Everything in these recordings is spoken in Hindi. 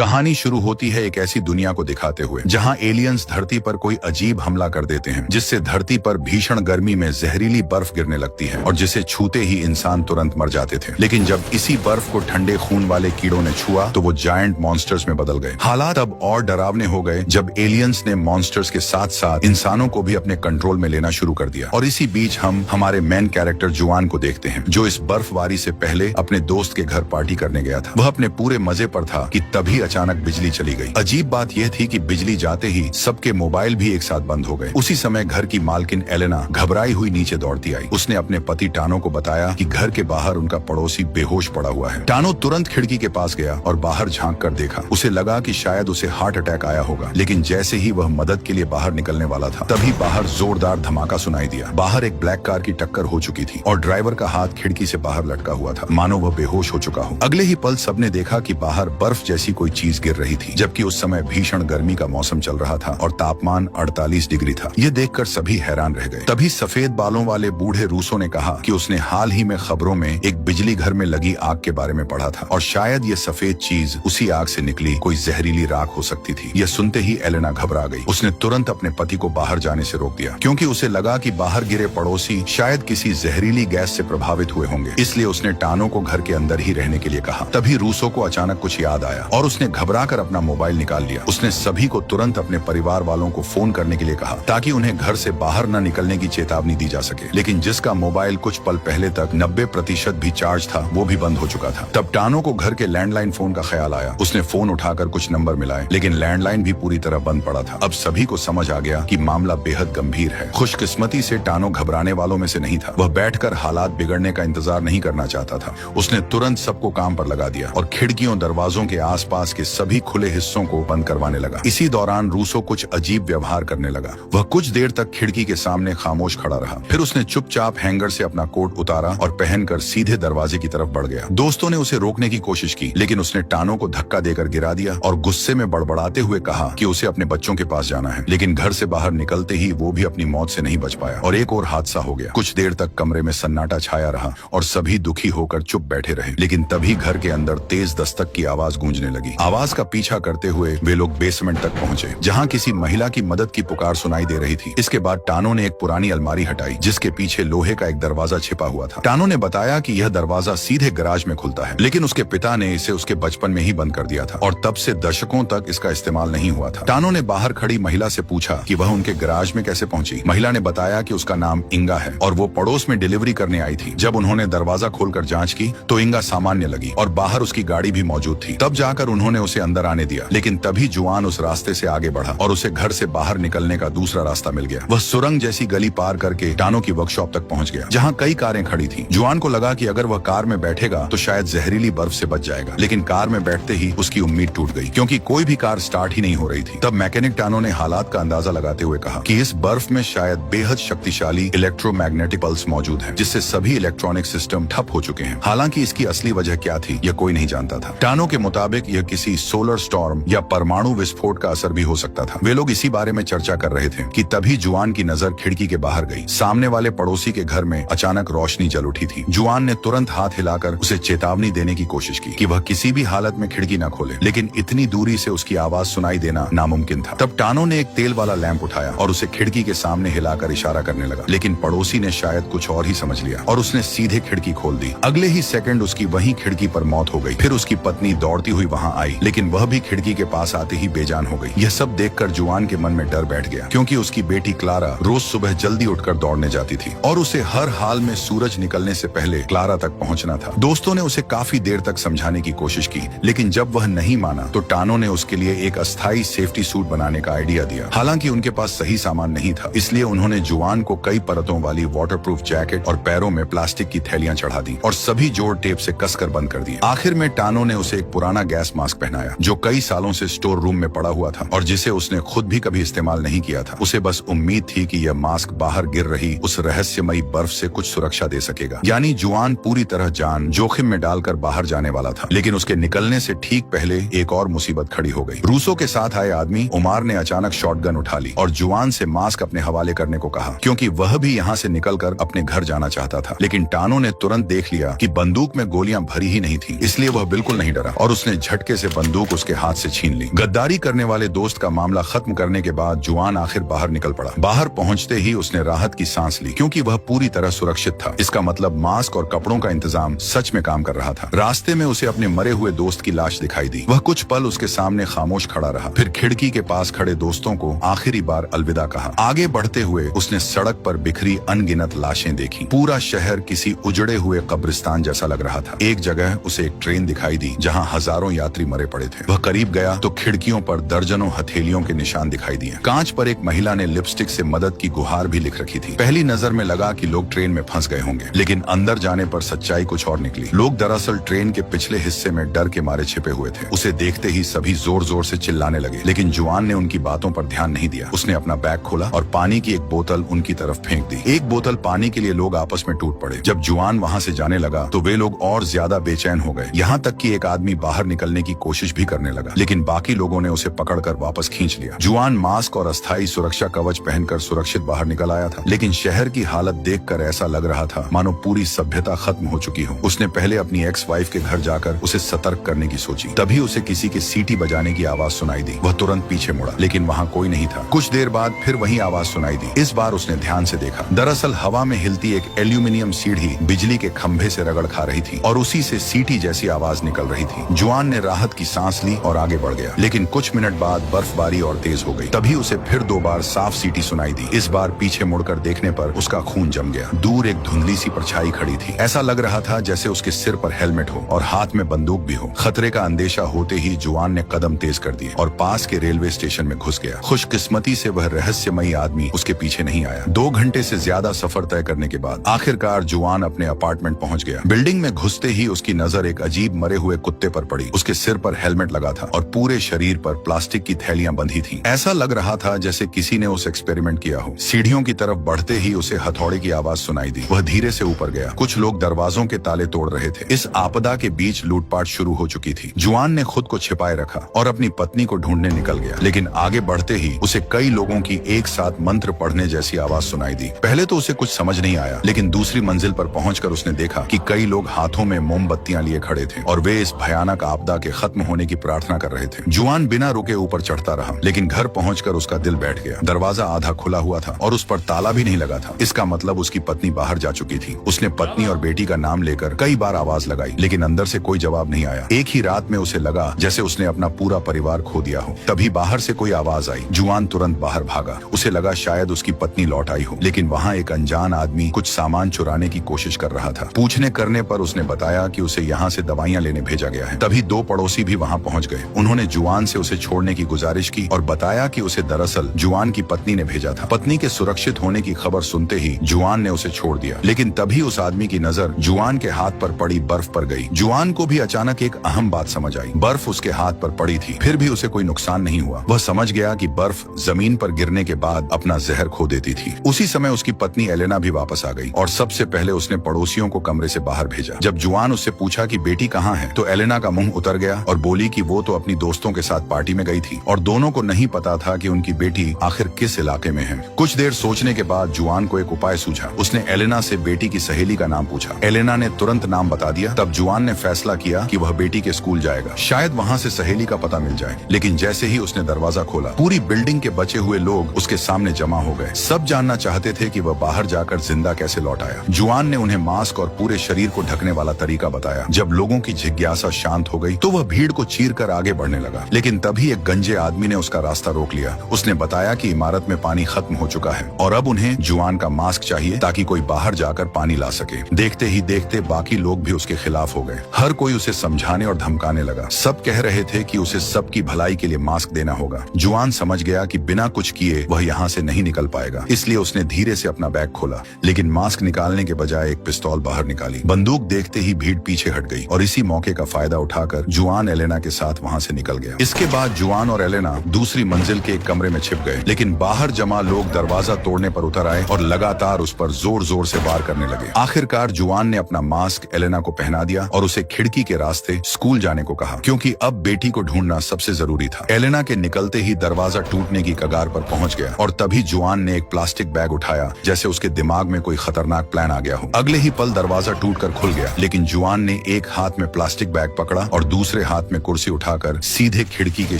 कहानी शुरू होती है एक ऐसी दुनिया को दिखाते हुए जहां एलियंस धरती पर कोई अजीब हमला कर देते हैं, जिससे धरती पर भीषण गर्मी में जहरीली बर्फ गिरने लगती है और जिसे छूते ही इंसान तुरंत मर जाते थे। लेकिन जब इसी बर्फ को ठंडे खून वाले कीड़ों ने छुआ तो वो जायंट मॉन्स्टर्स में बदल गए। हालात अब और डरावने हो गए जब एलियंस ने मॉन्स्टर्स के साथ साथ इंसानों को भी अपने कंट्रोल में लेना शुरू कर दिया। और इसी बीच हम हमारे मेन कैरेक्टर जुआन को देखते हैं, जो इस बर्फबारी से पहले अपने दोस्त के घर पार्टी करने गया था। वह अपने पूरे मजे पर था कि तभी अचानक बिजली चली गई। अजीब बात यह थी कि बिजली जाते ही सबके मोबाइल भी एक साथ बंद हो गए। उसी समय घर की मालकिन एलेना घबराई हुई नीचे दौड़ती आई। उसने अपने पति टानो को बताया कि घर के बाहर उनका पड़ोसी बेहोश पड़ा हुआ है। टानो तुरंत खिड़की के पास गया और बाहर झांक कर देखा। उसे लगा कि शायद उसे हार्ट अटैक आया होगा, लेकिन जैसे ही वह मदद के लिए बाहर निकलने वाला था तभी बाहर जोरदार धमाका सुनाई दिया। बाहर एक ब्लैक कार की टक्कर हो चुकी थी और ड्राइवर का हाथ खिड़की से बाहर लटका हुआ था, मानो वह बेहोश हो चुका हो। अगले ही पल सबने देखा कि बाहर बर्फ जैसी कोई चीज गिर रही थी, जबकि उस समय भीषण गर्मी का मौसम चल रहा था और तापमान 48 डिग्री था। ये देखकर सभी हैरान रह गए। तभी सफेद बालों वाले बूढ़े रूसो ने कहा कि उसने हाल ही में खबरों में एक बिजली घर में लगी आग के बारे में पढ़ा था और शायद ये सफेद चीज उसी आग से निकली कोई जहरीली राख हो सकती थी। यह सुनते ही एलेना घबरा गई। उसने तुरंत अपने पति को बाहर जाने से रोक दिया, क्योंकि उसे लगा कि बाहर गिरे पड़ोसी शायद किसी जहरीली गैस से प्रभावित हुए होंगे। इसलिए उसने टानो को घर के अंदर ही रहने के लिए कहा। तभी रूसो को अचानक कुछ याद आया और उसने घबराकर अपना मोबाइल निकाल लिया। उसने सभी को तुरंत अपने परिवार वालों को फोन करने के लिए कहा, ताकि उन्हें घर से बाहर न निकलने की चेतावनी दी जा सके। लेकिन जिसका मोबाइल कुछ पल पहले तक 90% भी चार्ज था, वो भी बंद हो चुका था। तब टानो को घर के लैंडलाइन फोन का ख्याल आया। उसने फोन उठाकर कुछ नंबर मिलाए, लेकिन लैंडलाइन भी पूरी तरह बंद पड़ा था। अब सभी को समझ आ गया कि मामला बेहद गंभीर है। खुशकिस्मती से टानो घबराने वालों में से नहीं था। वह बैठकर हालात बिगड़ने का इंतजार नहीं करना चाहता था। उसने तुरंत सबको काम पर लगा दिया और खिड़कियों दरवाजों के आसपास के सभी खुले हिस्सों को बंद करवाने लगा। इसी दौरान रूसो कुछ अजीब व्यवहार करने लगा। वह कुछ देर तक खिड़की के सामने खामोश खड़ा रहा। फिर उसने चुपचाप हैंगर से अपना कोट उतारा और पहनकर सीधे दरवाजे की तरफ बढ़ गया। दोस्तों ने उसे रोकने की कोशिश की, लेकिन उसने टानो को धक्का देकर गिरा दिया और गुस्से में बड़बड़ाते हुए कहा कि उसे अपने बच्चों के पास जाना है। लेकिन घर से बाहर निकलते ही वो भी अपनी मौत से नहीं बच पाया और एक और हादसा हो गया। कुछ देर तक कमरे में सन्नाटा छाया रहा और सभी दुखी होकर चुप बैठे रहे। लेकिन तभी घर के अंदर तेज दस्तक की आवाज गूंजने लगी। आवाज का पीछा करते हुए वे लोग बेसमेंट तक पहुंचे, जहां किसी महिला की मदद की पुकार सुनाई दे रही थी। इसके बाद टानो ने एक पुरानी अलमारी हटाई, जिसके पीछे लोहे का एक दरवाजा छिपा हुआ था। टानो ने बताया कि यह दरवाजा सीधे गैराज में खुलता है, लेकिन उसके पिता ने इसे उसके बचपन में ही बंद कर दिया था और तब से दशकों तक इसका इस्तेमाल नहीं हुआ था। टानो ने बाहर खड़ी महिला से पूछा कि वह उनके गैराज में कैसे पहुंची। महिला ने बताया कि उसका नाम इंगा है और वो पड़ोस में डिलीवरी करने आई थी। जब उन्होंने दरवाजा खोलकर जांच की तो इंगा सामान्य लगी और बाहर उसकी गाड़ी भी मौजूद थी। तब जाकर उन्होंने उसे अंदर आने दिया, लेकिन तभी जुआन उस रास्ते से आगे बढ़ा और उसे घर से बाहर निकलने का दूसरा रास्ता मिल गया। वह सुरंग जैसी गली पार करके टानो की वर्कशॉप तक पहुंच गया, जहां कई कारें खड़ी थी। जुआन को लगा कि अगर वह कार में बैठेगा तो शायद जहरीली बर्फ से बच जाएगा, लेकिन कार में बैठते ही उसकी उम्मीद टूट गई, क्योंकि कोई भी कार स्टार्ट ही नहीं हो रही थी। तब मैकेनिक टानो ने हालात का अंदाजा लगाते हुए कहा कि इस बर्फ में शायद बेहद शक्तिशाली इलेक्ट्रोमैग्नेटिक पल्स मौजूद है, जिससे सभी इलेक्ट्रॉनिक सिस्टम ठप हो चुके हैं। हालांकि इसकी असली वजह क्या थी यह कोई नहीं जानता था। टानो के मुताबिक यह किसी सोलर स्टॉर्म या परमाणु विस्फोट का असर भी हो सकता था। वे लोग इसी बारे में चर्चा कर रहे थे कि तभी जुआन की नजर खिड़की के बाहर गई। सामने वाले पड़ोसी के घर में अचानक रोशनी जल उठी थी। जुआन ने तुरंत हाथ हिलाकर उसे चेतावनी देने की कोशिश की कि वह किसी भी हालत में खिड़की न खोले, लेकिन इतनी दूरी से उसकी आवाज सुनाई देना नामुमकिन था। तब टानो ने एक तेल वाला लैंप उठाया और उसे खिड़की के सामने हिलाकर इशारा करने लगा, लेकिन पड़ोसी ने शायद कुछ और ही समझ लिया और उसने सीधे खिड़की खोल दी। अगले ही सेकंड उसकी वहीं खिड़की पर मौत हो गई। फिर उसकी पत्नी दौड़ती हुई वहां आई, लेकिन वह भी खिड़की के पास आते ही बेजान हो गई। यह सब देखकर जुआन के मन में डर बैठ गया, क्योंकि उसकी बेटी क्लारा रोज सुबह जल्दी उठकर दौड़ने जाती थी और उसे हर हाल में सूरज निकलने से पहले क्लारा तक पहुंचना था। दोस्तों ने उसे काफी देर तक समझाने की कोशिश की, लेकिन जब वह नहीं माना तो टानो ने उसके लिए एक अस्थायी सेफ्टी सूट बनाने का आइडिया दिया। हालांकि उनके पास सही सामान नहीं था, इसलिए उन्होंने जुआन को कई परतों वाली वाटरप्रूफ जैकेट और पैरों में प्लास्टिक की थैलियां चढ़ा दी और सभी जोड़ टेप से कसकर बंद कर दिए। आखिर में टानो ने उसे एक पुराना गैस मास्क पहनाया, जो कई सालों से स्टोर रूम में पड़ा हुआ था और जिसे उसने खुद भी कभी इस्तेमाल नहीं किया था। उसे बस उम्मीद थी कि यह मास्क बाहर गिर रही उस रहस्यमयी बर्फ से कुछ सुरक्षा दे सकेगा। यानी जुआन पूरी तरह जान जोखिम में डालकर बाहर जाने वाला था। लेकिन उसके निकलने से ठीक पहले एक और मुसीबत खड़ी हो गई। रूसो के साथ आए आदमी उमार ने अचानक शॉटगन उठा ली और जुआन से मास्क अपने हवाले करने को कहा, क्योंकि वह भी यहाँ से निकलकर अपने घर जाना चाहता था। लेकिन टानो ने तुरंत देख लिया कि बंदूक में गोलियां भरी ही नहीं थी, इसलिए वह बिल्कुल नहीं डरा और उसने झटके से बंदूक उसके हाथ से छीन ली। गद्दारी करने वाले दोस्त का मामला खत्म करने के बाद जुआन आखिर बाहर निकल पड़ा। बाहर पहुंचते ही उसने राहत की सांस ली, क्योंकि वह पूरी तरह सुरक्षित था। इसका मतलब मास्क और कपड़ों का इंतजाम सच में काम कर रहा था। रास्ते में उसे अपने मरे हुए दोस्त की लाश दिखाई दी। वह कुछ पल उसके सामने खामोश खड़ा रहा, फिर खिड़की के पास खड़े दोस्तों को आखिरी बार अलविदा कहा। आगे बढ़ते हुए उसने सड़क पर बिखरी अनगिनत लाशें देखी। पूरा शहर किसी उजड़े हुए कब्रिस्तान जैसा लग रहा था। एक जगह उसे एक ट्रेन दिखाई दी जहां हजारों यात्री मरे पड़े थे। वह करीब गया तो खिड़कियों पर दर्जनों हथेलियों के निशान दिखाई दिए। कांच पर एक महिला ने लिपस्टिक से मदद की गुहार भी लिख रखी थी। पहली नजर में लगा कि लोग ट्रेन में फंस गए होंगे, लेकिन अंदर जाने पर सच्चाई कुछ और निकली। लोग दरअसल ट्रेन के पिछले हिस्से में डर के मारे छिपे हुए थे। उसे देखते ही सभी जोर जोर से चिल्लाने लगे, लेकिन जुआन ने उनकी बातों पर ध्यान नहीं दिया। उसने अपना बैग खोला और पानी की एक बोतल उनकी तरफ फेंक दी। एक बोतल पानी के लिए लोग आपस में टूट पड़े। जब जुआन वहां से जाने लगा तो वे लोग और ज्यादा बेचैन हो गए। यहाँ तक कि एक आदमी बाहर निकलने की कोशिश भी करने लगा, लेकिन बाकी लोगों ने उसे पकड़कर वापस खींच लिया। जुआन मास्क और अस्थायी सुरक्षा कवच पहनकर सुरक्षित बाहर निकल आया था, लेकिन शहर की हालत देखकर ऐसा लग रहा था मानो पूरी सभ्यता खत्म हो चुकी हो। उसने पहले अपनी एक्स वाइफ के घर जाकर उसे सतर्क करने की सोची। तभी उसे किसी के सीटी बजाने की आवाज सुनाई दी। वह तुरंत पीछे मुड़ा, लेकिन वहाँ कोई नहीं था। कुछ देर बाद फिर वही आवाज सुनाई दी। इस बार उसने ध्यान से देखा। दरअसल हवा में हिलती एक एल्यूमिनियम सीढ़ी बिजली के खंभे से रगड़ खा रही थी और उसी से सीटी जैसी आवाज निकल रही थी। जुआन ने राहत की सांस ली और आगे बढ़ गया, लेकिन कुछ मिनट बाद बर्फबारी और तेज हो गई। तभी उसे फिर 2 बार साफ सीटी सुनाई दी। इस बार पीछे मुड़कर देखने पर उसका खून जम गया। दूर एक धुंधली सी परछाई खड़ी थी। ऐसा लग रहा था जैसे उसके सिर पर हेलमेट हो और हाथ में बंदूक भी हो। खतरे का अंदेशा होते ही जुआन ने कदम तेज कर दिए और पास के रेलवे स्टेशन में घुस गया। खुशकिस्मती से वह रहस्यमयी आदमी उसके पीछे नहीं आया। 2 घंटे से ज्यादा सफर तय करने के बाद आखिरकार जुआन अपने अपार्टमेंट पहुंच गया। बिल्डिंग में घुसते ही उसकी नजर एक अजीब मरे हुए कुत्ते पर पड़ी। उसके सिर पर हेलमेट लगा था और पूरे शरीर पर प्लास्टिक की थैलियां बंधी थी। ऐसा लग रहा था जैसे किसी ने उस एक्सपेरिमेंट किया हो। सीढ़ियों की तरफ बढ़ते ही उसे हथौड़े की आवाज सुनाई दी। वह धीरे से ऊपर गया। कुछ लोग दरवाजों के ताले तोड़ रहे थे। इस आपदा के बीच लूटपाट शुरू हो चुकी थी। जुआन ने खुद को छिपाए रखा और अपनी पत्नी को ढूंढने निकल गया, लेकिन आगे बढ़ते ही उसे कई लोगों की एक साथ मंत्र पढ़ने जैसी आवाज सुनाई दी। पहले तो उसे कुछ समझ नहीं आया, लेकिन दूसरी मंजिल पर पहुंचकर उसने देखा कि कई लोग हाथों में मोमबत्तियां लिए खड़े थे और वे इस भयानक आपदा के खत्म होने की प्रार्थना कर रहे थे। जुआन बिना रुके ऊपर चढ़ता रहा, लेकिन घर पहुंचकर उसका दिल बैठ गया। दरवाजा आधा खुला हुआ था और उस पर ताला भी नहीं लगा था। इसका मतलब उसकी पत्नी बाहर जा चुकी थी। उसने पत्नी और बेटी का नाम लेकर कई बार आवाज लगाई, लेकिन अंदर से कोई जवाब नहीं आया। एक ही रात में उसे लगा जैसे उसने अपना पूरा परिवार खो दिया हो। तभी बाहर से कोई आवाज आई। जुआन तुरंत बाहर भागा। उसे लगा शायद उसकी पत्नी लौट आई हो, लेकिन वहाँ एक अनजान आदमी कुछ सामान चुराने की कोशिश कर रहा था। पूछने करने पर उसने बताया कि उसे यहाँ से दवाइयाँ लेने भेजा गया है। तभी 2 पड़ोसी भी वहाँ पहुँच गए। उन्होंने जुआन से उसे छोड़ने की गुजारिश की और बताया कि उसे दरअसल जुआन की पत्नी ने भेजा था। पत्नी के सुरक्षित होने की खबर सुनते ही जुआन ने उसे छोड़ दिया, लेकिन तभी उस आदमी की नजर जुआन के हाथ पर पड़ी बर्फ पर गई। जुआन को भी अचानक एक अहम बात समझ आई। बर्फ उसके हाथ पर पड़ी थी, फिर भी उसे कोई नुकसान नहीं हुआ। वह समझ गया कि बर्फ जमीन पर गिरने के बाद अपना जहर खो देती थी। उसी समय उसकी पत्नी एलेना भी वापस आ गई और सबसे पहले उसने पड़ोसियों को कमरे से बाहर भेजा। जब जुआन उससे पूछा कि बेटी कहाँ है, तो एलेना का मुंह उतर गया और बोली कि वो तो अपनी दोस्तों के साथ पार्टी में गई थी और दोनों को नहीं पता था कि उनकी बेटी आखिर किस इलाके में है। कुछ देर सोचने के बाद जुआन को एक उपाय सूझा। उसने एलेना से बेटी की सहेली का नाम पूछा। एलेना ने तुरंत नाम बता दिया। तब जुआन ने फैसला किया कि वह बेटी के स्कूल जाएगा, शायद वहाँ से सहेली का पता मिल जाए। लेकिन जैसे ही उसने दरवाजा खोला, पूरी बिल्डिंग के बचे हुए लोग उसके सामने जमा हो गए। सब जानना चाहते थे कि वह बाहर जाकर जिंदा कैसे लौट आया। जुआन ने उन्हें मास्क और पूरे शरीर को ढकने वाला तरीका बताया। जब लोगों की जिज्ञासा शांत हो गई तो वह भीड़ को चीरकर आगे बढ़ने लगा, लेकिन तभी एक गंजे आदमी ने उसका रास्ता रोक लिया। उसने बताया कि इमारत में पानी खत्म हो चुका है और अब उन्हें जुआन का मास्क चाहिए ताकि कोई बाहर जाकर पानी ला सके। देखते ही देखते बाकी लोग भी उसके खिलाफ हो गए। हर कोई उसे समझाने और धमकाने लगा। सब कह रहे थे कि उसे सबकी भलाई के लिए मास्क देना होगा। जुआन समझ गया कि बिना कुछ किए वह यहाँ से नहीं निकल पाएगा, इसलिए उसने धीरे से अपना बैग खोला, लेकिन मास्क निकालने के बजाय एक पिस्तौल बाहर निकाली। बंदूक देखते ही भीड़ पीछे हट गई और इसी मौके का फायदा उठाकर जुआन एलेना के साथ वहाँ से निकल गया। इसके बाद जुआन और एलेना दूसरी मंजिल के एक कमरे में छिप गए, लेकिन बाहर जमा लोग दरवाजा तोड़ने पर उतर आए और लगातार उस पर जोर जोर से वार करने लगे। आखिरकार जुआन ने अपना मास्क एलेना को पहना दिया और उसे खिड़की के रास्ते स्कूल जाने को कहा, क्योंकि अब बेटी को ढूंढना सबसे जरूरी था। एलेना के निकलते ही दरवाजा टूटने की कगार पर पहुंच गया और तभी जुआन ने एक प्लास्टिक बैग उठाया, जैसे उसके दिमाग में कोई खतरनाक प्लान आ गया हो। अगले ही पल दरवाजा टूटकर खुल गया, लेकिन जुआन ने एक हाथ में प्लास्टिक बैग पकड़ा और दूसरे हाथ में कुर्सी उठाकर सीधे खिड़की के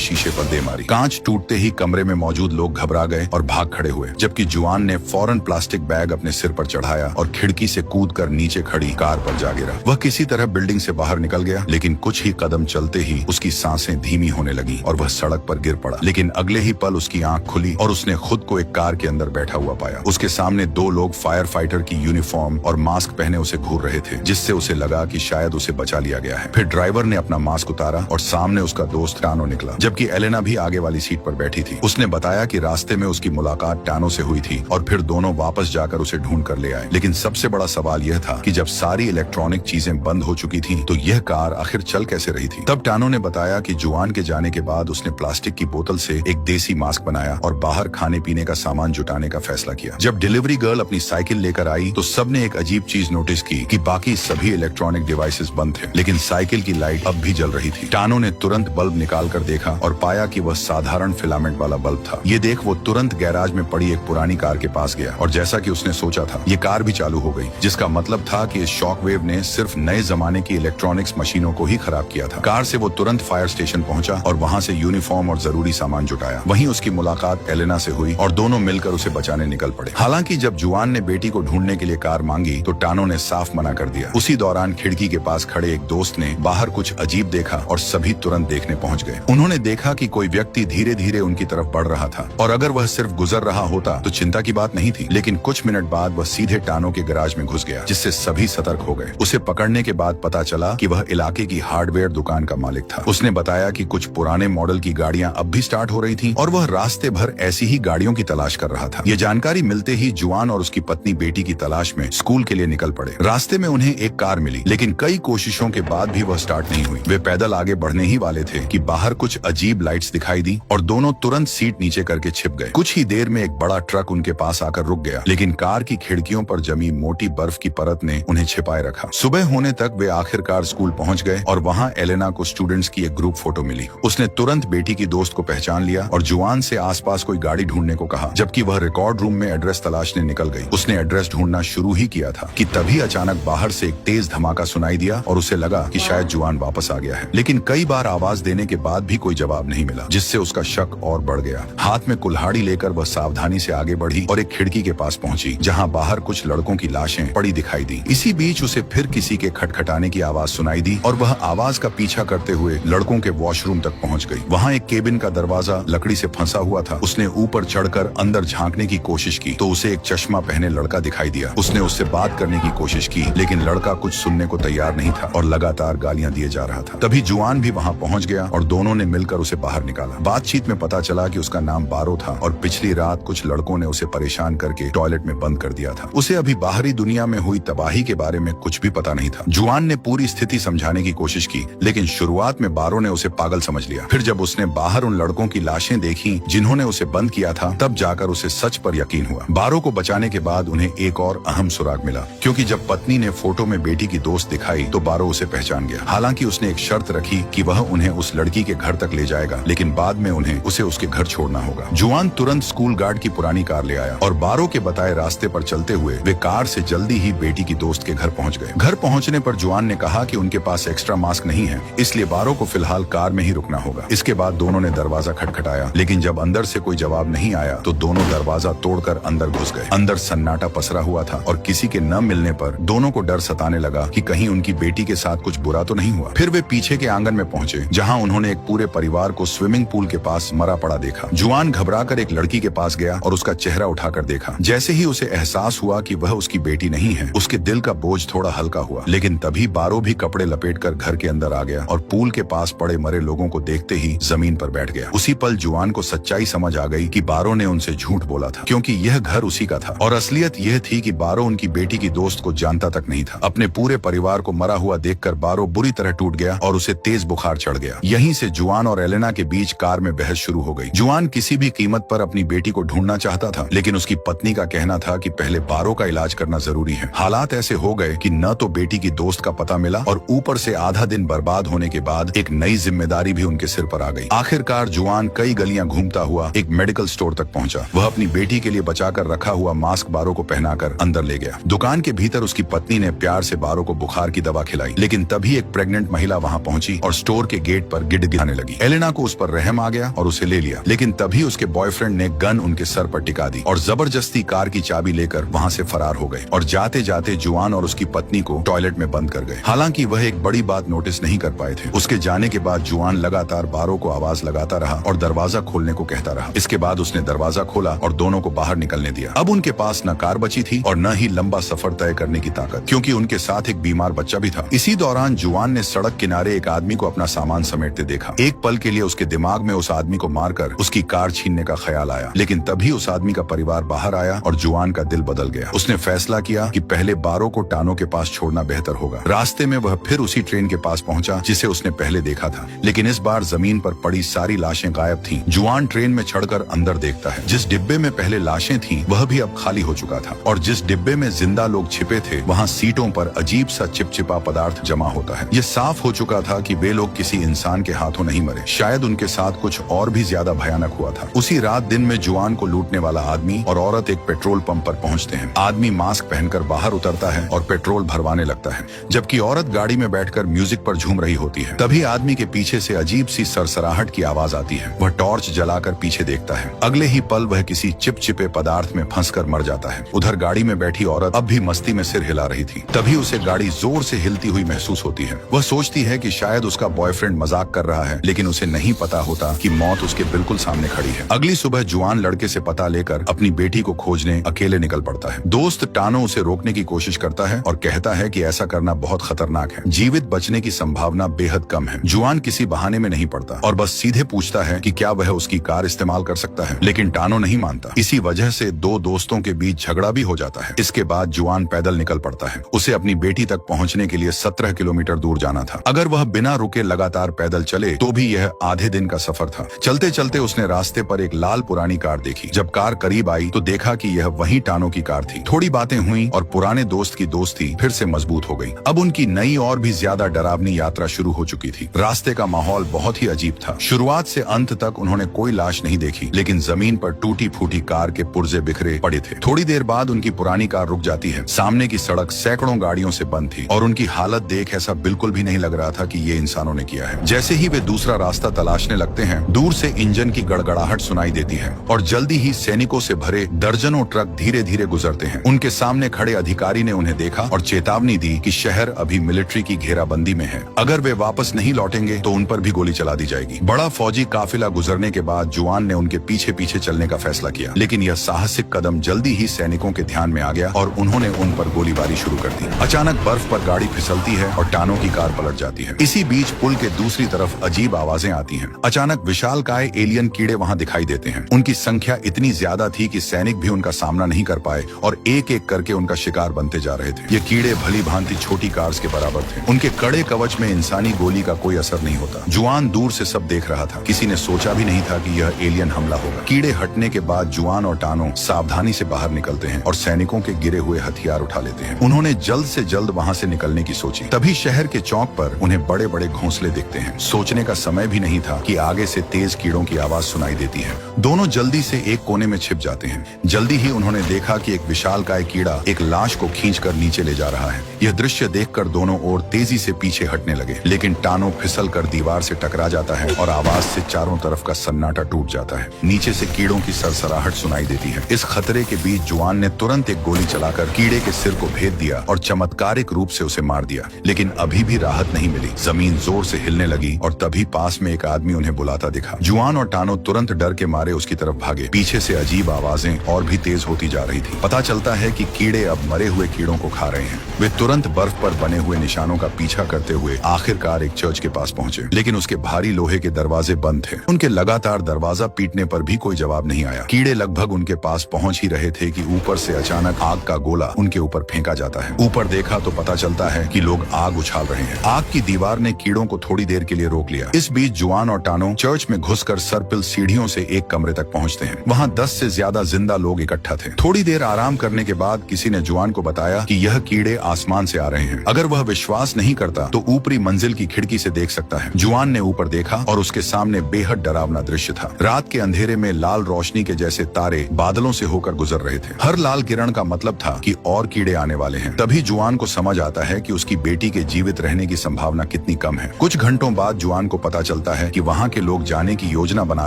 शीशे पर दे मारी। कांच टूटते ही कमरे में मौजूद लोग घबरा गए और भाग खड़े हुए, जबकि जुआन ने फौरन प्लास्टिक बैग अपने सिर पर चढ़ाया और खिड़की से कूदकर नीचे खड़ी कार पर जा गिरा। वह किसी तरह बिल्डिंग से बाहर निकल गया, लेकिन कुछ ही कदम चलते ही उसकी सांसें धीमी होने लगी और वह सड़क पर गिर पड़ा। लेकिन अगले ही पल उसकी आंख खुली और उसने खुद को एक कार के अंदर बैठा हुआ पाया। उसके सामने दो लोग फायर फाइटर की यूनिफॉर्म और मास्क पहने उसे घूर रहे थे, जिससे उसे लगा कि शायद उसे बचा लिया गया है। फिर ड्राइवर ने अपना मास्क उतारा और सामने उसका दोस्त टानो निकला, जबकि एलेना भी आगे वाली सीट पर बैठी थी। उसने बताया कि रास्ते में उसकी मुलाकात टानो से हुई थी और फिर दोनों वापस जाकर उसे ढूंढ कर ले आए। लेकिन सबसे बड़ा सवाल यह था कि जब सारी इलेक्ट्रॉनिक चीजें बंद हो चुकी थी तो यह कार आखिर चल कैसे रही थी। तब टानो ने बताया कि जुआन के जाने के बाद उसने प्लास्टिक की बोतल से एक देसी मास्क बनाया और बाहर खाने पीने का सामान जुटाने का फैसला किया। जब डिलीवरी गर्ल अपनी साइकिल लेकर आई तो सबने एक अजीब चीज नोटिस की कि बाकी सभी इलेक्ट्रॉनिक डिवाइसेस बंद थे, लेकिन साइकिल की लाइट अब भी जल रही थी। टानो ने तुरंत बल्ब निकाल कर देखा और पाया कि वह साधारण फिलामेंट वाला बल्ब था। ये देख वो तुरंत गैराज में पड़ी एक पुरानी कार के पास गया और जैसा कि उसने सोचा था, ये कार भी चालू हो गई, जिसका मतलब था कि इस शॉक वेव ने सिर्फ नए जमाने की इलेक्ट्रॉनिक्स मशीनों को ही खराब किया था। कार से वो तुरंत फायर स्टेशन पहुंचा और वहां से यूनिफॉर्म और जरूरी सामान जुटाया। वहीं उसकी मुलाकात एलेना से हुई और दोनों मिलकर उसे बचाने निकल पड़े। हालांकि जब जुआन ने बेटी को ढूंढने के लिए कार मांगी तो टानो ने साफ मना कर दिया। उसी दौरान खिड़की के पास खड़े एक दोस्त ने बाहर कुछ अजीब देखा और सभी तुरंत देखने पहुंच गए। उन्होंने देखा कि कोई व्यक्ति धीरे धीरे उनकी तरफ बढ़ रहा था और अगर वह सिर्फ गुजर रहा होता तो चिंता की बात नहीं थी, लेकिन कुछ मिनट बाद वह सीधे टानो के गैराज में घुस गया, जिससे सभी सतर्क हो गए। उसे पकड़ने के बाद पता चला कि वह इलाके की हार्डवेयर दुकान का मालिक था। उसने बताया कि कुछ पुराने मॉडल की गाड़ियां अब भी स्टार्ट हो रही थीं और वह रास्ते भर ऐसी ही गाड़ियों की तलाश कर रहा था। ये जानकारी मिलते ही जुआन और उसकी पत्नी बेटी की तलाश में स्कूल के लिए निकल पड़े। रास्ते में उन्हें एक कार मिली, लेकिन कई कोशिशों के बाद भी वह स्टार्ट नहीं हुई। वे पैदल आगे बढ़ने ही वाले थे कि बाहर कुछ अजीब लाइट्स दिखाई दी और दोनों तुरंत सीट नीचे करके छिप गए। कुछ ही देर में एक बड़ा ट्रक उनके पास आकर रुक गया, लेकिन कार की खिड़कियों पर जमी मोटी बर्फ की परत ने उन्हें छिपाए रखा। सुबह होने तक वे आखिरकार स्कूल पहुंच गए और वहां एलेना को स्टूडेंट्स की एक ग्रुप फोटो मिली। उसने तुरंत बेटी की दोस्त को पहचान लिया और जुआन से आसपास कोई गाड़ी ढूंढने को कहा, जबकि वह रिकॉर्ड रूम में एड्रेस तलाशने निकल गई। उसने एड्रेस ढूंढना शुरू ही किया था कि तभी अचानक बाहर से एक तेज धमाका सुनाई दिया और उसे लगा कि शायद जुआन वापस आ गया है। लेकिन कई बार आवाज देने के बाद भी कोई जवाब नहीं मिला, जिससे उसका शक और बढ़ गया। हाथ में कुल्हाड़ी लेकर वह सावधानी से आगे बढ़ी और एक खिड़की के पास पहुंची, जहां बाहर कुछ लड़कों की लाशें पड़ी दिखाई दी। इसी बीच उसे फिर किसी के खटखटाने की आवाज सुनाई दी और वह आवाज का पीछा करते हुए लड़कों के वॉशरूम तक पहुंच गई। वहां एक केबिन का दरवाजा लकड़ी से फंसा हुआ था। उसने ऊपर चढ़कर अंदर झांकने की कोशिश की तो उसे एक चश्मा पहने लड़का दिखाई दिया। उसने उससे बात करने की कोशिश की, लेकिन लड़का कुछ सुनने को तैयार नहीं था और लगातार गालियां दिए जा रहा था। तभी जुआन भी वहां पहुंच गया और दोनों ने मिलकर उसे बाहर निकाला। बातचीत में पता चला कि उसका नाम बारो था और पिछली रात कुछ लड़कों ने उसे परेशान करके टॉयलेट में बंद कर दिया था। उसे अभी बाहरी दुनिया में हुई तबाही के बारे में कुछ भी पता नहीं था। जुआन ने पूरी स्थिति समझाने की कोशिश की, लेकिन शुरुआत में बारो ने उसे पागल समझ लिया। फिर जब उसने बाहर उन लड़कों की लाशें देखी जिन्होंने उसे बंद किया था, तब जाकर उसे सच पर यकीन हुआ। बारो को बचाने के बाद उन्हें एक और अहम सुराग मिला, क्योंकि जब पत्नी ने फोटो में बेटी की दोस्त दिखाई तो बारो उसे पहचान गया। हालांकि उसने एक शर्त रखी कि वह उन्हें उस लड़की के घर तक ले जाएगा, लेकिन बाद में उन्हें उसे उसके घर छोड़ना होगा। जुआन तुरंत स्कूल गार्ड की पुरानी कार ले आया और बारो के बताए रास्ते पर चलते हुए वे कार से जल्दी ही बेटी की दोस्त के घर पहुंच गए। घर पहुंचने पर जुआन ने कहा कि उनके पास एक्स्ट्रा मास्क नहीं है, इसलिए बारो को फिलहाल कार में ही रुकना होगा। इसके बाद दोनों ने दरवाजा खटखटाया, लेकिन जब अंदर से कोई जवाब नहीं आया तो दोनों दरवाजा तोड़कर अंदर घुस गए। अंदर सन्नाटा पसरा हुआ था और किसी के न मिलने पर दोनों को डर सताने लगा कि कहीं उनकी बेटी के साथ कुछ बुरा तो नहीं हुआ। फिर वे पीछे के आंगन में पहुंचे, जहां उन्होंने एक पूरे परिवार को स्विमिंग पूल के पास मरा पड़ा देखा। जुआन घबराकर एक लड़की के पास गया और उसका चेहरा उठाकर देखा। जैसे ही उसे एहसास हुआ कि वह उसकी बेटी नहीं है, उसके दिल का बोझ थोड़ा हल्का हुआ। लेकिन तभी बारो भी कपड़े लपेटकर घर के अंदर आ गया और पूल के पास पड़े मरे लोगों को देखते ही जमीन पर बैठ गया। उसी पल जुआन को सच्चाई समझ आ गई कि बारो ने उनसे झूठ बोला था, क्योंकि यह घर उसी का था और असलियत यह थी कि बारो उनकी बेटी की दोस्त को जानता तक नहीं था। अपने पूरे परिवार को मरा हुआ देखकर बारो बुरी तरह टूट गया और उसे तेज बुखार चढ़ गया। यहीं से जुआन और एलेना के बीच कार में बहस शुरू हो गई। जुआन किसी भी कीमत पर अपनी बेटी को ढूंढना चाहता था, लेकिन उसकी पत्नी का कहना था कि पहले बारो का इलाज करना जरूरी है। हालात ऐसे हो गए कि न तो बेटी की दोस्त का पता मिला और ऊपर से आधा दिन बर्बाद होने के बाद एक नई जिम्मेदारी भी उनके सिर पर आ गई। आखिरकार जुआन कई गलियां घूमता हुआ एक मेडिकल स्टोर तक पहुंचा। वह अपनी बेटी के लिए बचाकर रखा हुआ मास्क बारो को पहनाकर अंदर ले गया। दुकान के भीतर उसकी पत्नी ने प्यार से बारो को बुखार की दवा खिलाई, लेकिन तभी एक प्रेग्नेंट महिला वहां पहुंच पहुंची और स्टोर के गेट पर गिड़गिड़ाने लगी। एलेना को उस पर रहम आ गया और उसे ले लिया, लेकिन तभी उसके बॉयफ्रेंड ने गन उनके सर पर टिका दी और जबरदस्ती कार की चाबी लेकर वहाँ से फरार हो गए और जाते जाते जुआन और उसकी पत्नी को टॉयलेट में बंद कर गए। हालांकि वह एक बड़ी बात नोटिस नहीं कर पाए थे। उसके जाने के बाद जुआन लगातार बारों को आवाज लगाता रहा और दरवाजा खोलने को कहता रहा। इसके बाद उसने दरवाजा खोला और दोनों को बाहर निकलने दिया। अब उनके पास न कार बची थी और न ही लंबा सफर तय करने की ताकत, क्योंकि उनके साथ एक बीमार बच्चा भी था। इसी दौरान जुआन ने सड़क किनारे एक आदमी को अपना सामान समेटते देखा। एक पल के लिए उसके दिमाग में उस आदमी को मारकर उसकी कार छीनने का ख्याल आया, लेकिन तभी उस आदमी का परिवार बाहर आया और जुआन का दिल बदल गया। उसने फैसला किया कि पहले बारों को टानो के पास छोड़ना बेहतर होगा। रास्ते में वह फिर उसी ट्रेन के पास पहुंचा जिसे उसने पहले देखा था, लेकिन इस बार जमीन पर पड़ी सारी लाशें गायब थीं। जुआन ट्रेन में चढ़कर अंदर देखता है। जिस डिब्बे में पहले लाशें थीं वह भी अब खाली हो चुका था और जिस डिब्बे में जिंदा लोग छिपे थे वहाँ सीटों पर अजीब सा चिपचिपा पदार्थ जमा होता है। ये साफ हो चुका था कि वे लोग किसी इंसान के हाथों नहीं मरे, शायद उनके साथ कुछ और भी ज्यादा भयानक हुआ था। उसी रात दिन में जुआन को लूटने वाला आदमी और औरत एक पेट्रोल पंप पर पहुंचते हैं। आदमी मास्क पहनकर बाहर उतरता है और पेट्रोल भरवाने लगता है, जबकि औरत गाड़ी में बैठकर म्यूजिक पर झूम रही होती है। तभी आदमी के पीछे से अजीब सी सरसराहट की आवाज आती है। वह टॉर्च जलाकर पीछे देखता है। अगले ही पल वह किसी चिपचिपे पदार्थ में फंसकर मर जाता है। उधर गाड़ी में बैठी औरत अब भी मस्ती में सिर हिला रही थी। तभी उसे गाड़ी जोर से हिलती हुई महसूस होती है। वह सोचती है कि शायद उसका बॉयफ्रेंड मजाक कर रहा है, लेकिन उसे नहीं पता होता कि मौत उसके बिल्कुल सामने खड़ी है। अगली सुबह जुआन लड़के से पता लेकर अपनी बेटी को खोजने अकेले निकल पड़ता है। दोस्त टानो उसे रोकने की कोशिश करता है और कहता है कि ऐसा करना बहुत खतरनाक है, जीवित बचने की संभावना बेहद कम है। जुआन किसी बहाने में नहीं पड़ता और बस सीधे पूछता है कि क्या वह उसकी कार इस्तेमाल कर सकता है, लेकिन टानो नहीं मानता। इसी वजह से दो दोस्तों के बीच झगड़ा भी हो जाता है। इसके बाद जुआन पैदल निकल पड़ता है। उसे अपनी बेटी तक पहुंचने के लिए 17 किलोमीटर दूर जाना था। अगर वह बिना रुके लगातार पैदल चले तो भी यह आधे दिन का सफर था। चलते चलते उसने रास्ते पर एक लाल पुरानी कार देखी। जब कार करीब आई तो देखा कि यह वही टानो की कार थी। थोड़ी बातें हुई और पुराने दोस्त की दोस्ती फिर से मजबूत हो गई। अब उनकी नई और भी ज्यादा डरावनी यात्रा शुरू हो चुकी थी। रास्ते का माहौल बहुत ही अजीब था। शुरुआत से अंत तक उन्होंने कोई लाश नहीं देखी, लेकिन जमीन पर टूटी फूटी कार के पुर्जे बिखरे पड़े थे। थोड़ी देर बाद उनकी पुरानी कार रुक जाती है। सामने की सड़क सैकड़ों गाड़ियों से बंद थी और उनकी हालत देख ऐसा बिल्कुल भी नहीं लग रहा था कि ये इंसानों ने किया है। जैसे ही वे दूसरा रास्ता तलाशने लगते हैं, दूर से इंजन की गड़गड़ाहट सुनाई देती है और जल्दी ही सैनिकों से भरे दर्जनों ट्रक धीरे धीरे गुजरते हैं। उनके सामने खड़े अधिकारी ने उन्हें देखा और चेतावनी दी कि शहर अभी मिलिट्री की घेराबंदी में है। अगर वे वापस नहीं लौटेंगे तो उन पर भी गोली चला दी जाएगी। बड़ा फौजी काफिला गुजरने के बाद जुआन ने उनके पीछे पीछे चलने का फैसला किया, लेकिन यह साहसिक कदम जल्दी ही सैनिकों के ध्यान में आ गया और उन्होंने उन पर गोलीबारी शुरू कर दी। अचानक बर्फ पर गाड़ी फिसलती है और टानो की कार पलट जाती है। इसी बीच पुल के दूसरी तरफ अजीब आवाजें आती हैं। अचानक विशालकाय एलियन कीड़े वहां दिखाई देते हैं। उनकी संख्या इतनी ज्यादा थी कि सैनिक भी उनका सामना नहीं कर पाए और एक एक करके उनका शिकार बनते जा रहे थे। ये कीड़े भली भांति छोटी कार्स के बराबर थे। उनके कड़े कवच में इंसानी गोली का कोई असर नहीं होता। जुआन दूर से सब देख रहा था। किसी ने सोचा भी नहीं था कि यह एलियन हमला होगा। कीड़े हटने के बाद जुआन और टानो सावधानी से बाहर निकलते हैं और सैनिकों के गिरे हुए हथियार उठा लेते हैं। उन्होंने जल्द से जल्द वहां से निकलने की सोची। तभी शहर के चौक पर उन्हें बड़े बड़े घोंसले दिखते हैं। सोचने का समय भी नहीं था कि आगे से तेज कीड़ों की आवाज सुनाई देती है। दोनों जल्दी से एक कोने में छिप जाते हैं। जल्दी ही उन्होंने देखा कि एक विशालकाय कीड़ा एक लाश को खींचकर नीचे ले जा रहा है। यह दृश्य देखकर दोनों ओर तेजी से पीछे हटने लगे, लेकिन टानो फिसलकर दीवार से टकरा जाता है और आवाज से चारों तरफ का सन्नाटा टूट जाता है। नीचे से कीड़ों की सरसराहट सुनाई देती है। इस खतरे के बीच जुआन ने तुरंत एक गोली चलाकर कीड़े के सिर को भेद दिया और चमत्कारिक रूप से उसे मार दिया, लेकिन अभी भी राहत नहीं मिली। जमीन जोर से हिलने लगी और तभी पास में एक आदमी उन्हें बुलाता दिखा। जुआन और टानो तुरंत डर के मारे उसकी तरफ भागे। पीछे से अजीब आवाजें और भी तेज होती जा रही थी। पता चलता है कि कीड़े अब मरे हुए कीड़ों को खा रहे हैं। वे तुरंत बर्फ पर बने हुए निशानों का पीछा करते हुए आखिरकार एक चर्च के पास पहुंचे, लेकिन उसके भारी लोहे के दरवाजे बंद थे। उनके लगातार दरवाजा पीटने पर भी कोई जवाब नहीं आया। कीड़े लगभग उनके पास पहुंच ही रहे थे कि ऊपर से अचानक आग का गोला उनके ऊपर फेंका जाता है। ऊपर देखा तो पता चलता है कि लोग आग उछाल रहे हैं। आग की दीवार ने कीड़ों को थोड़ी देर के लिए रोक लिया। इस बीच जुआन और टानो चर्च में घुसकर सर्पिल सीढ़ियों से एक कमरे तक पहुंचते हैं। वहां 10 से ज्यादा जिंदा लोग इकट्ठा थे। थोड़ी देर आराम करने के बाद किसी ने जुआन को बताया कि यह कीड़े आसमान से आ रहे हैं। अगर वह विश्वास नहीं करता तो ऊपरी मंजिल की खिड़की से देख सकता है। जुआन ने ऊपर देखा और उसके सामने बेहद डरावना दृश्य था। रात के अंधेरे में लाल रोशनी के जैसे तारे बादलों से होकर गुजर रहे थे। हर लाल किरण का मतलब था कि और कीड़े आने वाले हैं। तभी जुआन को समझ आता है कि उसकी बेटी के जीवित रहने की संभावना कितनी कितनी कम है। कुछ घंटों बाद जुआन को पता चलता है कि वहाँ के लोग जाने की योजना बना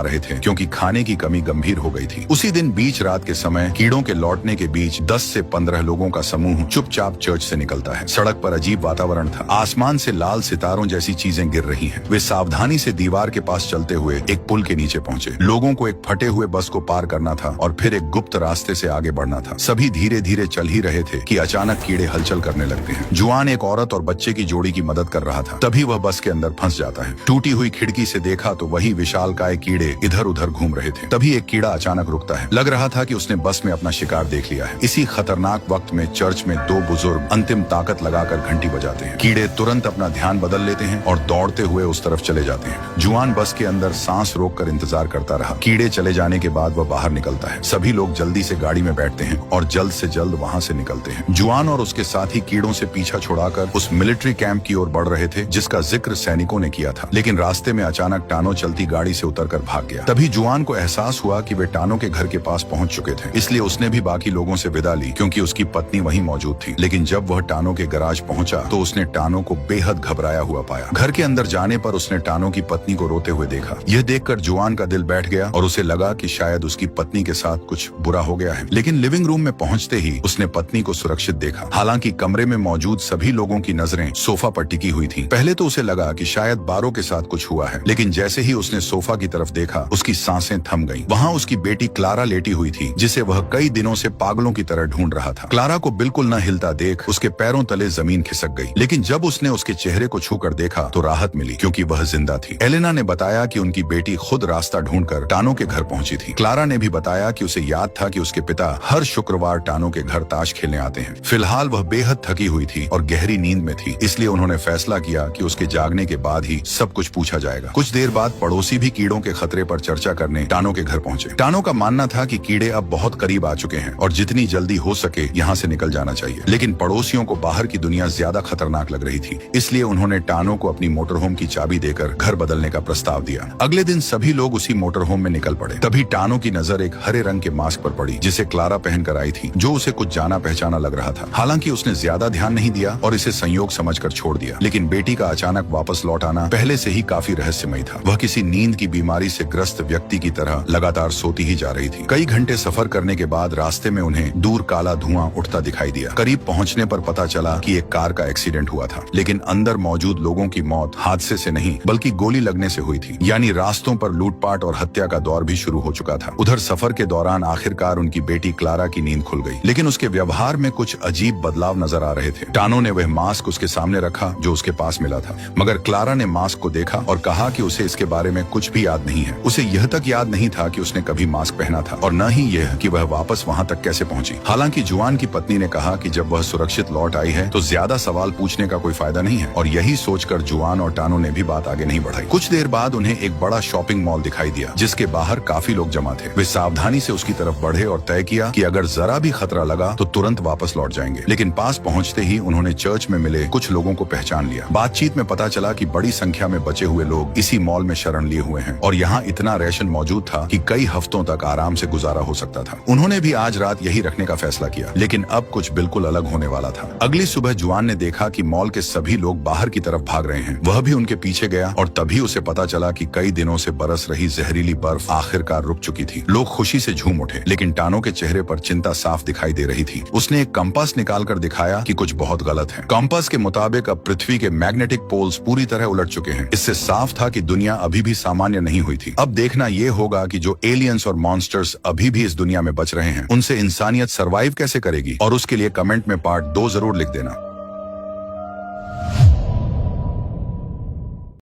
रहे थे क्योंकि खाने की कमी गंभीर हो गई थी। उसी दिन बीच रात के समय कीड़ों के लौटने के बीच 10 से 15 लोगों का समूह चुपचाप चर्च से निकलता है। सड़क पर अजीब वातावरण था। आसमान से लाल सितारों जैसी चीजें गिर रही हैं। वे सावधानी से दीवार के पास चलते हुए एक पुल के नीचे पहुंचे। लोगों को एक फटे हुए बस को पार करना था और फिर एक गुप्त रास्ते से आगे बढ़ना था। सभी धीरे धीरे चल ही रहे थे कि अचानक कीड़े हलचल करने लगते हैं। जुआन एक औरत और बच्चे की जोड़ी की मदद कर रहा था। तभी वह बस के अंदर फंस जाता है। टूटी हुई खिड़की से देखा तो वही विशालकाय कीड़े इधर उधर घूम रहे थे। तभी एक कीड़ा अचानक रुकता है। लग रहा था कि उसने बस में अपना शिकार देख लिया है। इसी खतरनाक वक्त में चर्च में 2 बुजुर्ग अंतिम ताकत लगाकर घंटी बजाते हैं। कीड़े तुरंत अपना ध्यान बदल लेते हैं और दौड़ते हुए उस तरफ चले जाते हैं। जुआन बस के अंदर सांस रोककर इंतजार करता रहा। कीड़े चले जाने के बाद वह बाहर निकलता है। सभी लोग जल्दी से गाड़ी में बैठते हैं और जल्द से जल्द वहां से निकलते हैं। जुआन और उसके साथी कीड़ों से पीछा छुड़ाकर उस मिलिट्री कैंप की ओर बढ़ रहे थे जिसका जिक्र सैनिकों ने किया था। लेकिन रास्ते में अचानक टानो चलती गाड़ी से उतरकर भाग गया। तभी जुआन को एहसास हुआ कि वे टानो के घर के पास पहुंच चुके थे। इसलिए उसने भी बाकी लोगों से विदा ली क्योंकि उसकी पत्नी वहीं मौजूद थी। लेकिन जब वह टानो के गैराज पहुंचा तो उसने टानो को बेहद घबराया हुआ पाया। घर के अंदर जाने पर उसने टानो की पत्नी को रोते हुए देखा। यह देखकर जुआन का दिल बैठ गया और उसे लगा कि शायद उसकी पत्नी के साथ कुछ बुरा हो गया है। लेकिन लिविंग रूम में पहुंचते ही उसने पत्नी को सुरक्षित देखा। हालांकि कमरे में मौजूद सभी लोगों की नजरें सोफा पर टिकी हुई थी। पहले तो उसे लगा कि शायद बारो के साथ कुछ हुआ है, लेकिन जैसे ही उसने सोफा की तरफ देखा उसकी सांसें थम गईं। वहां उसकी बेटी क्लारा लेटी हुई थी जिसे वह कई दिनों से पागलों की तरह ढूंढ रहा था। क्लारा को बिल्कुल न हिलता देख उसके पैरों तले जमीन खिसक गई। लेकिन जब उसने उसके चेहरे को छूकर देखा तो राहत मिली क्योंकि वह जिंदा थी। एलेना ने बताया कि उनकी बेटी खुद रास्ता ढूंढकर टानो के घर पहुंची थी। क्लारा ने भी बताया कि उसे याद था कि उसके पिता हर शुक्रवार टानो के घर ताश खेलने आते हैं। फिलहाल वह बेहद थकी हुई थी और गहरी नींद में थी, इसलिए उन्होंने फैसला किया कि उसके जागने के बाद ही सब कुछ पूछा जाएगा। कुछ देर बाद पड़ोसी भी कीड़ों के खतरे पर चर्चा करने टानो के घर पहुंचे। टानो का मानना था कि कीड़े अब बहुत करीब आ चुके हैं और जितनी जल्दी हो सके यहाँ से निकल जाना चाहिए। लेकिन पड़ोसियों को बाहर की दुनिया ज्यादा खतरनाक लग रही थी, इसलिए उन्होंने टानो को अपनी मोटरहोम की चाबी देकर घर बदलने का प्रस्ताव दिया। अगले दिन सभी लोग उसी मोटरहोम में निकल पड़े। तभी टानो की नजर एक हरे रंग के मास्क पर पड़ी जिसे क्लारा पहनकर आई थी, जो उसे कुछ जाना पहचाना लग रहा था। हालांकि उसने ज्यादा ध्यान नहीं दिया और इसे संयोग समझकर छोड़ दिया। लेकिन बेटी का अचानक वापस लौट आना पहले से ही काफी रहस्यमय था। वह किसी नींद की बीमारी से ग्रस्त व्यक्ति की तरह लगातार सोती ही जा रही थी। कई घंटे सफर करने के बाद रास्ते में उन्हें दूर काला धुआं उठता दिखाई दिया। करीब पहुंचने पर पता चला कि एक कार का एक्सीडेंट हुआ था, लेकिन अंदर मौजूद लोगों की मौत हादसे से नहीं बल्कि गोली लगने से हुई थी। यानी रास्तों पर लूटपाट और हत्या का दौर भी शुरू हो चुका था। उधर सफर के दौरान आखिरकार उनकी बेटी क्लारा की नींद खुल गई, लेकिन उसके व्यवहार में कुछ अजीब बदलाव नजर आ रहे थे। टानो ने वह मास्क उसके सामने रखा जो उसके पास मिला था, मगर क्लारा ने मास्क को देखा और कहा कि उसे इसके बारे में कुछ भी याद नहीं है। उसे यह तक याद नहीं था कि उसने कभी मास्क पहना था और न ही यह कि वह वापस वहां तक कैसे पहुंची। हालांकि जुआन की पत्नी ने कहा कि जब वह सुरक्षित लौट आई है तो ज्यादा सवाल पूछने का कोई फायदा नहीं है, और यही सोचकर जुआन और टानो ने भी बात आगे नहीं बढ़ाई। कुछ देर बाद उन्हें एक बड़ा शॉपिंग मॉल दिखाई दिया जिसके बाहर काफी लोग जमा थे। वे सावधानी से उसकी तरफ बढ़े और तय किया कि अगर जरा भी खतरा लगा तो तुरंत वापस लौट जाएंगे। लेकिन पास पहुंचते ही उन्होंने चर्च में मिले कुछ लोगों को पहचान लिया। बातचीत में पता चला कि बड़ी संख्या में बचे हुए लोग इसी मॉल में शरण लिए हुए हैं और यहाँ इतना राशन मौजूद था कि कई हफ्तों तक आराम से गुजारा हो सकता था। उन्होंने भी आज रात यही रखने का फैसला किया, लेकिन अब कुछ बिल्कुल अलग होने वाला था। अगली सुबह जुआन ने देखा कि मॉल के सभी लोग बाहर की तरफ भाग रहे हैं। वह भी उनके पीछे गया और तभी उसे पता चला कि कई दिनों से बरस रही जहरीली बर्फ आखिरकार रुक चुकी थी। लोग खुशी से झूम उठे, लेकिन टानो के चेहरे पर चिंता साफ दिखाई दे रही थी। उसने एक कंपास निकालकर दिखाया कि कुछ बहुत गलत है। कंपास के मुताबिक अब पृथ्वी के मैग्नेटिक पोल्स पूरी तरह उलट चुके हैं। इससे साफ था कि दुनिया अभी भी सामान्य नहीं हुई थी। अब देखना यह होगा कि जो एलियंस और मॉन्स्टर्स अभी भी इस दुनिया में बच रहे हैं, उनसे इंसानियत सरवाइव कैसे करेगी। और उसके लिए कमेंट में पार्ट 2 जरूर लिख देना।